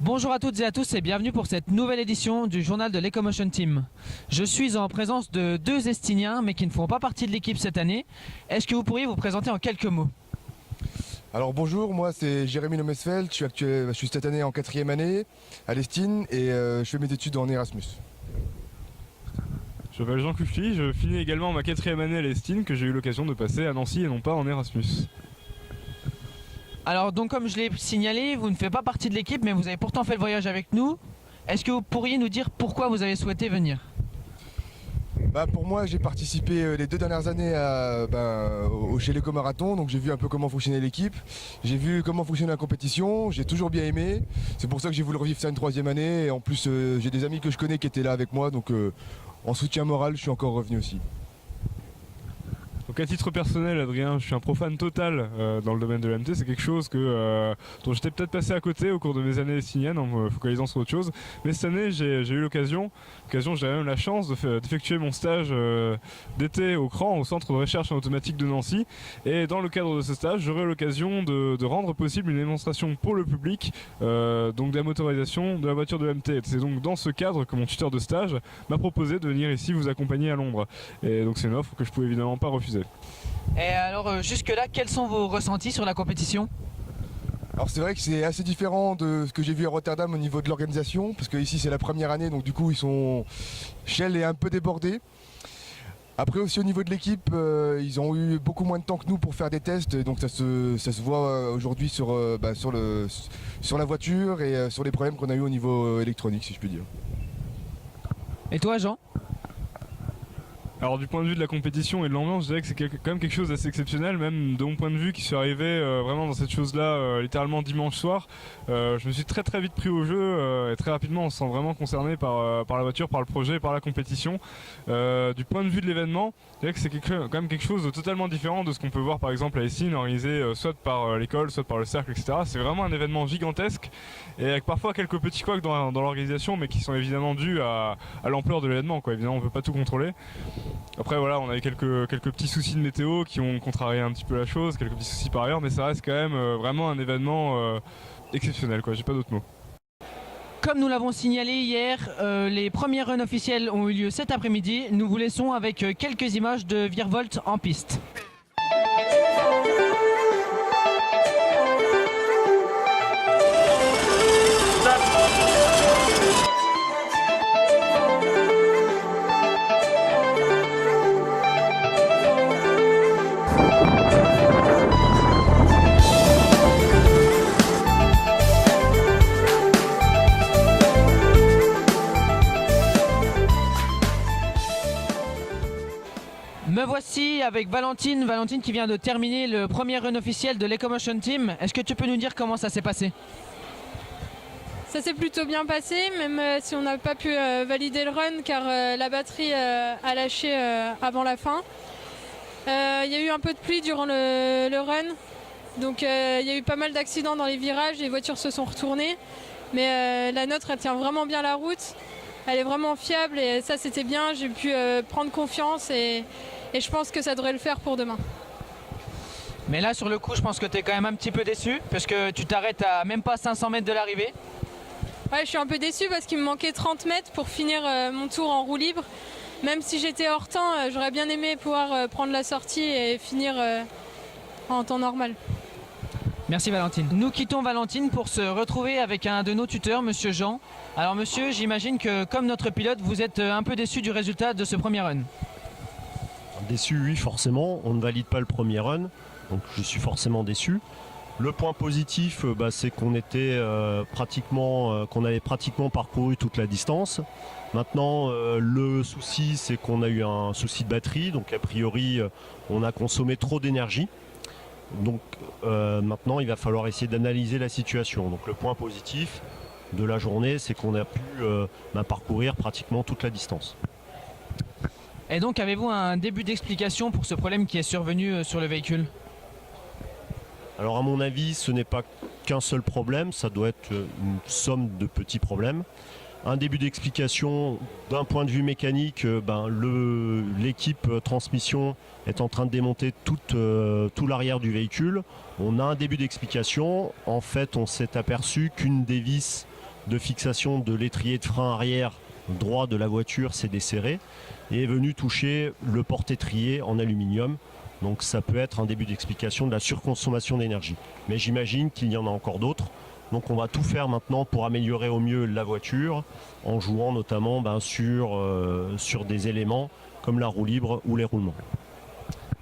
Bonjour à toutes et à tous et bienvenue pour cette nouvelle édition du journal de l'Ecomotion Team. Je suis en présence de deux Estiniens mais qui ne font pas partie de l'équipe cette année. Est-ce que vous pourriez vous présenter en quelques mots? Alors bonjour, moi c'est Jérémy Lomesfeld, je suis cette année en 4e année à l'Estine et je fais mes études en Erasmus. Je m'appelle Jean Couffly, je finis également ma 4e année à l'Estine que j'ai eu l'occasion de passer à Nancy et non pas en Erasmus. Alors donc comme je l'ai signalé, vous ne faites pas partie de l'équipe mais vous avez pourtant fait le voyage avec nous. Est-ce que vous pourriez nous dire pourquoi vous avez souhaité venir? Pour moi j'ai participé les 2 dernières années chez l'Eco-Marathon, donc j'ai vu un peu comment fonctionnait l'équipe, j'ai vu comment fonctionnait la compétition, j'ai toujours bien aimé, c'est pour ça que j'ai voulu revivre ça une 3e année et en plus j'ai des amis que je connais qui étaient là avec moi, donc en soutien moral je suis encore revenu aussi. Donc à titre personnel, Adrien, je suis un profane total dans le domaine de l'AMT. C'est quelque chose dont j'étais peut-être passé à côté au cours de mes années estiniennes en me focalisant sur autre chose. Mais cette année, j'ai eu l'occasion, j'ai même la chance d'effectuer mon stage d'été au CRAN, au Centre de recherche en automatique de Nancy. Et dans le cadre de ce stage, j'aurai l'occasion de rendre possible une démonstration pour le public donc de la motorisation de la voiture de l'AMT. C'est donc dans ce cadre que mon tuteur de stage m'a proposé de venir ici vous accompagner à Londres. Et donc c'est une offre que je pouvais évidemment pas refuser. Et alors jusque-là, quels sont vos ressentis sur la compétition? Alors c'est vrai que c'est assez différent de ce que j'ai vu à Rotterdam au niveau de l'organisation, parce que ici c'est la première année, donc du coup Shell est un peu débordé. Après aussi au niveau de l'équipe, ils ont eu beaucoup moins de temps que nous pour faire des tests, donc ça se voit aujourd'hui sur la voiture et sur les problèmes qu'on a eu au niveau électronique, si je puis dire. Et toi Jean? Alors du point de vue de la compétition et de l'ambiance, je dirais que c'est quand même quelque chose d'assez exceptionnel, même de mon point de vue qui suis arrivé vraiment dans cette chose-là littéralement dimanche soir. Je me suis très vite pris au jeu et très rapidement on se sent vraiment concerné par la voiture, par le projet, par la compétition. Du point de vue de l'événement, je dirais que c'est quand même quelque chose de totalement différent de ce qu'on peut voir par exemple à Essine, organisé soit par l'école, soit par le cercle, etc. C'est vraiment un événement gigantesque et avec parfois quelques petits couacs dans l'organisation, mais qui sont évidemment dus à l'ampleur de l'événement, quoi. Évidemment on ne peut pas tout contrôler. Après voilà, on a eu quelques petits soucis de météo qui ont contrarié un petit peu la chose, quelques petits soucis par ailleurs, mais ça reste quand même vraiment un événement exceptionnel, quoi. J'ai pas d'autres mots. Comme nous l'avons signalé hier, les premiers runs officiels ont eu lieu cet après-midi. Nous vous laissons avec quelques images de Virvolt en piste. Me voici avec Valentine qui vient de terminer le premier run officiel de l'Ecomotion Team. Est-ce que tu peux nous dire comment ça s'est passé? Ça s'est plutôt bien passé, même si on n'a pas pu valider le run car la batterie a lâché avant la fin. Il y a eu un peu de pluie durant le run, donc il y a eu pas mal d'accidents dans les virages, les voitures se sont retournées, mais la nôtre elle tient vraiment bien la route, elle est vraiment fiable et ça c'était bien, j'ai pu prendre confiance et je pense que ça devrait le faire pour demain. Mais là sur le coup je pense que tu es quand même un petit peu déçu parce que tu t'arrêtes à même pas 500 mètres de l'arrivée. Ouais, je suis un peu déçu parce qu'il me manquait 30 mètres pour finir mon tour en roue libre. Même si j'étais hors temps, j'aurais bien aimé pouvoir prendre la sortie et finir en temps normal. Merci Valentine. Nous quittons Valentine pour se retrouver avec un de nos tuteurs, monsieur Jean. Alors monsieur, j'imagine que comme notre pilote, vous êtes un peu déçu du résultat de ce premier run. Déçu, oui, forcément. On ne valide pas le premier run, donc je suis forcément déçu. Le point positif, c'est qu'on avait pratiquement parcouru toute la distance. Maintenant, le souci, c'est qu'on a eu un souci de batterie, donc a priori, on a consommé trop d'énergie. Donc maintenant, il va falloir essayer d'analyser la situation. Donc le point positif de la journée, c'est qu'on a pu parcourir pratiquement toute la distance. Et donc, avez-vous un début d'explication pour ce problème qui est survenu sur le véhicule? Alors à mon avis, ce n'est pas qu'un seul problème, ça doit être une somme de petits problèmes. Un début d'explication, d'un point de vue mécanique, l'équipe transmission est en train de démonter tout l'arrière du véhicule. On a un début d'explication. En fait, on s'est aperçu qu'une des vis de fixation de l'étrier de frein arrière droit de la voiture s'est desserré et est venu toucher le porte-étrier en aluminium. Donc ça peut être un début d'explication de la surconsommation d'énergie. Mais j'imagine qu'il y en a encore d'autres. Donc on va tout faire maintenant pour améliorer au mieux la voiture en jouant notamment sur des éléments comme la roue libre ou les roulements.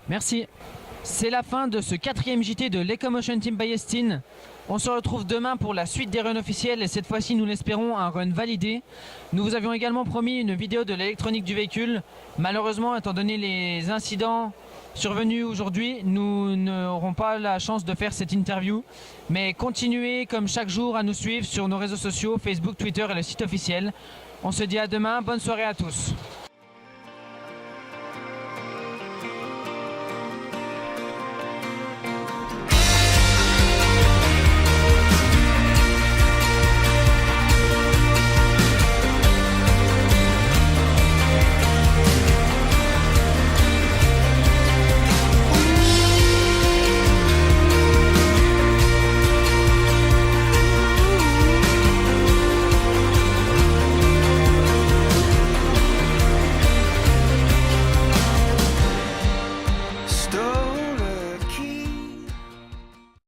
Merci. C'est la fin de ce 4e JT de l'Ecomotion Team by Estin. On se retrouve demain pour la suite des runs officiels et cette fois-ci, nous l'espérons, un run validé. Nous vous avions également promis une vidéo de l'électronique du véhicule. Malheureusement, étant donné les incidents survenus aujourd'hui, nous n'aurons pas la chance de faire cette interview. Mais continuez comme chaque jour à nous suivre sur nos réseaux sociaux, Facebook, Twitter et le site officiel. On se dit à demain, bonne soirée à tous.